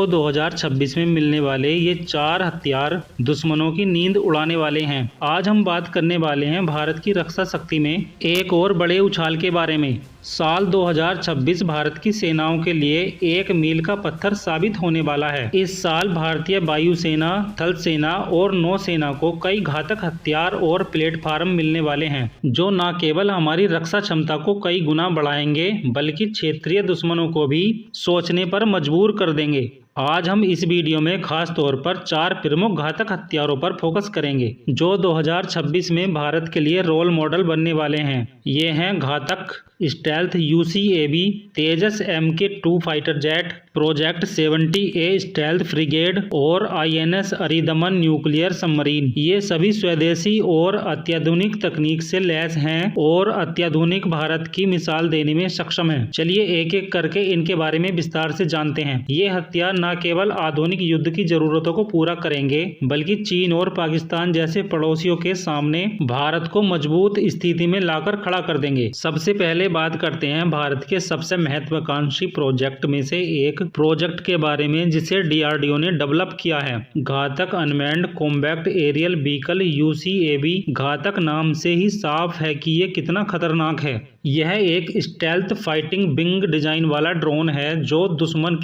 को 2026 में मिलने वाले ये 4 हथियार दुश्मनों की नींद उड़ाने वाले हैं। आज हम बात करने वाले हैं भारत की रक्षा शक्ति में एक और बड़े उछाल के बारे में। साल 2026 भारत की सेनाओं के लिए एक मील का पत्थर साबित होने वाला है। इस साल भारतीय वायुसेना, थल सेना और नौसेना को कई घातक हथियार और प्लेटफार्म मिलने वाले हैं, जो न केवल हमारी रक्षा क्षमता को कई गुना बढ़ाएंगे बल्कि क्षेत्रीय दुश्मनों को भी सोचने पर मजबूर कर देंगे। आज हम इस वीडियो में खास तौर पर 4 प्रमुख घातक हथियारों पर फोकस करेंगे, जो 2026 में भारत के लिए रोल मॉडल बनने वाले हैं। ये हैं Ghatak stealth UCAV Tejas Mk2 fighter jet, project 70A stealth frigate और INS अरिदमन न्यूक्लियर सबमरीन। ये सभी स्वदेशी और अत्याधुनिक तकनीक से लैस हैं और अत्याधुनिक भारत की मिसाल देने में सक्षम हैं। चलिए एक एक करके इनके बारे में विस्तार से जानते हैं। ये हथियार न केवल आधुनिक युद्ध की जरूरतों को पूरा करेंगे बल्कि चीन और पाकिस्तान जैसे पड़ोसियों के सामने भारत को मजबूत स्थिति में लाकर खड़ा कर देंगे। सबसे पहले बात करते हैं भारत के सबसे महत्वाकांक्षी प्रोजेक्ट में से एक प्रोजेक्ट के बारे में, जिसे DRDO ने डेवलप किया है। Ghatak unmanned combat aerial vehicle UCAV। Ghatak नाम से ही साफ है कि ये कितना खतरनाक है। यह एक स्टेल्थ फाइटिंग विंग डिजाइन वाला ड्रोन है जो दुश्मन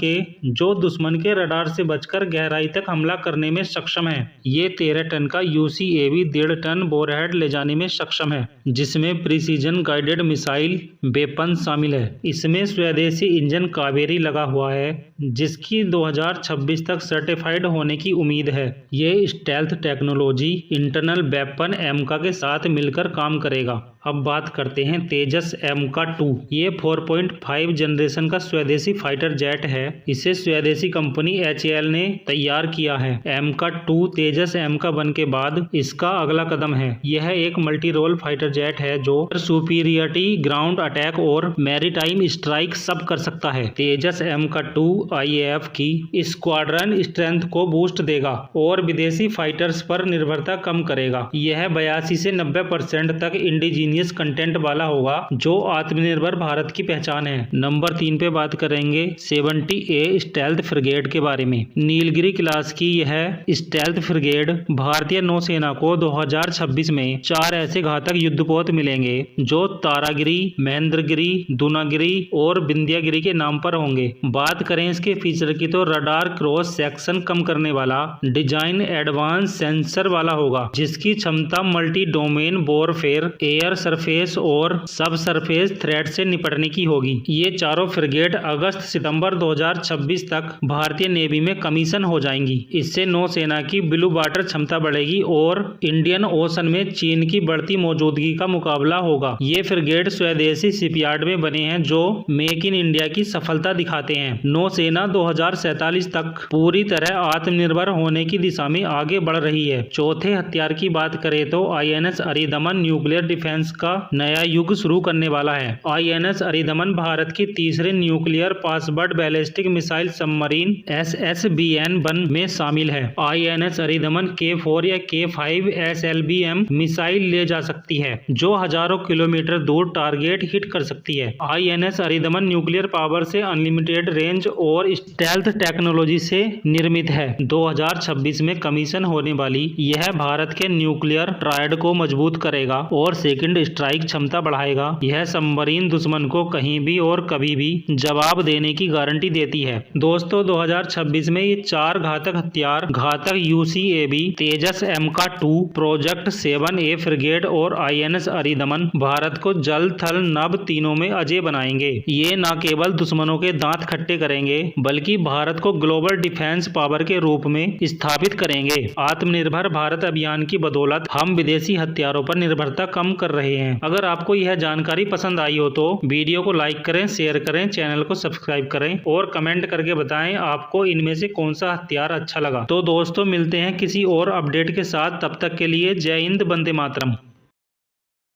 के रडार से बचकर गहराई तक हमला करने में सक्षम है। ये 13 टन का UCAV 1.5 टन बोरहेड ले जाने में सक्षम है, जिसमें प्रिसीजन गाइडेड मिसाइल वेपन शामिल है। इसमें स्वदेशी इंजन कावेरी लगा हुआ है, जिसकी 2026 तक सर्टिफाइड होने की उम्मीद है। ये स्टेल्थ टेक्नोलॉजी इंटरनल वेपन एमका के साथ मिलकर काम करेगा। अब बात करते हैं तेजस Mk2। ये 4.5 जनरेशन का स्वदेशी फाइटर जेट है। इसे स्वदेशी कंपनी HAL ने तैयार किया है। Mk2 तेजस Mk1 के बाद इसका अगला कदम है। यह एक मल्टी रोल फाइटर जेट है जो सुपीरियरिटी, ग्राउंड अटैक और मैरीटाइम स्ट्राइक सब कर सकता है। तेजस Mk2 IAF की स्क्वाड्रन स्ट्रेंथ को बूस्ट देगा और विदेशी फाइटर्स पर निर्भरता कम करेगा। यह 82 से 90% तक इंडिजीनियस कंटेंट वाला होगा, जो आत्मनिर्भर भारत की पहचान है। नंबर 3 पे बात करेंगे 70A स्टेल्थ फ्रिगेड के बारे में। नीलगिरी क्लास की यह स्टेल्थ फ्रिगेड भारतीय नौसेना को 2026 में 4 ऐसे घातक युद्धपोत मिलेंगे जो तारागिरी, महेंद्रगिरी, दूनागिरी और विंध्यागिरी के नाम पर होंगे। बात करें इसके फीचर की तो रडार क्रॉस सेक्शन कम करने वाला, डिजाइन एडवांस सेंसर वाला होगा, जिसकी क्षमता multi domain warfare, air surface और सब सरफेस थ्रेट से निपटने की होगी। ये चारों फ्रिगेड अगस्त-सितंबर 2026 तक भारतीय नेवी में कमीशन हो जाएंगी। इससे नौसेना की ब्लू वाटर क्षमता बढ़ेगी और इंडियन ओशन में चीन की बढ़ती मौजूदगी का मुकाबला होगा। ये फ्रिगेड स्वदेशी शिपयार्ड में बने हैं जो मेक इन इंडिया की सफलता दिखाते हैं। नौसेना 2047 तक पूरी तरह आत्मनिर्भर होने की दिशा में आगे बढ़ रही है। चौथे हथियार की बात करें तो INS अरिदमन न्यूक्लियर डिफेंस का नया युग शुरू करने वाला है। INS अरिदमन भारत की तीसरे nuclear password ballistic missile submarine SSBN-1 में शामिल है। INS अरिदमन K4 या K5 SLBM मिसाइल ले जा सकती है, जो हजारों किलोमीटर दूर टारगेट हिट कर सकती है। INS अरिदमन न्यूक्लियर पावर से अनलिमिटेड रेंज और स्टेल्थ टेक्नोलॉजी से निर्मित है। 2026 में कमीशन होने वाली यह भारत के न्यूक्लियर ट्रायड को मजबूत करेगा और सेकंड स्ट्राइक क्षमता बढ़ाएगा। यह सबमरीन दुश्मन को कहीं भी और कभी भी जवाब देने की गारंटी देती है। दोस्तों 2026 में ये 4 घातक हथियार, घातक UCAV, Tejas Mk2, project 7A फ्रिगेड और INS अरिदमन भारत को जल, थल, नभ तीनों में अजय बनाएंगे। ये न केवल दुश्मनों के दांत खट्टे करेंगे बल्कि भारत को ग्लोबल डिफेंस पावर के रूप में स्थापित करेंगे। आत्मनिर्भर भारत अभियान की बदौलत हम विदेशी हथियारों पर निर्भरता कम कर रहे हैं। अगर आपको यह जानकारी पसंद आई हो तो वीडियो को लाइक करें, शेयर करें, चैनल को सब्सक्राइब करें और कमेंट करके बताएं आपको इनमें से कौन सा हथियार अच्छा लगा। तो दोस्तों मिलते हैं किसी और अपडेट के साथ, तब तक के लिए जय हिंद, वंदे मातरम।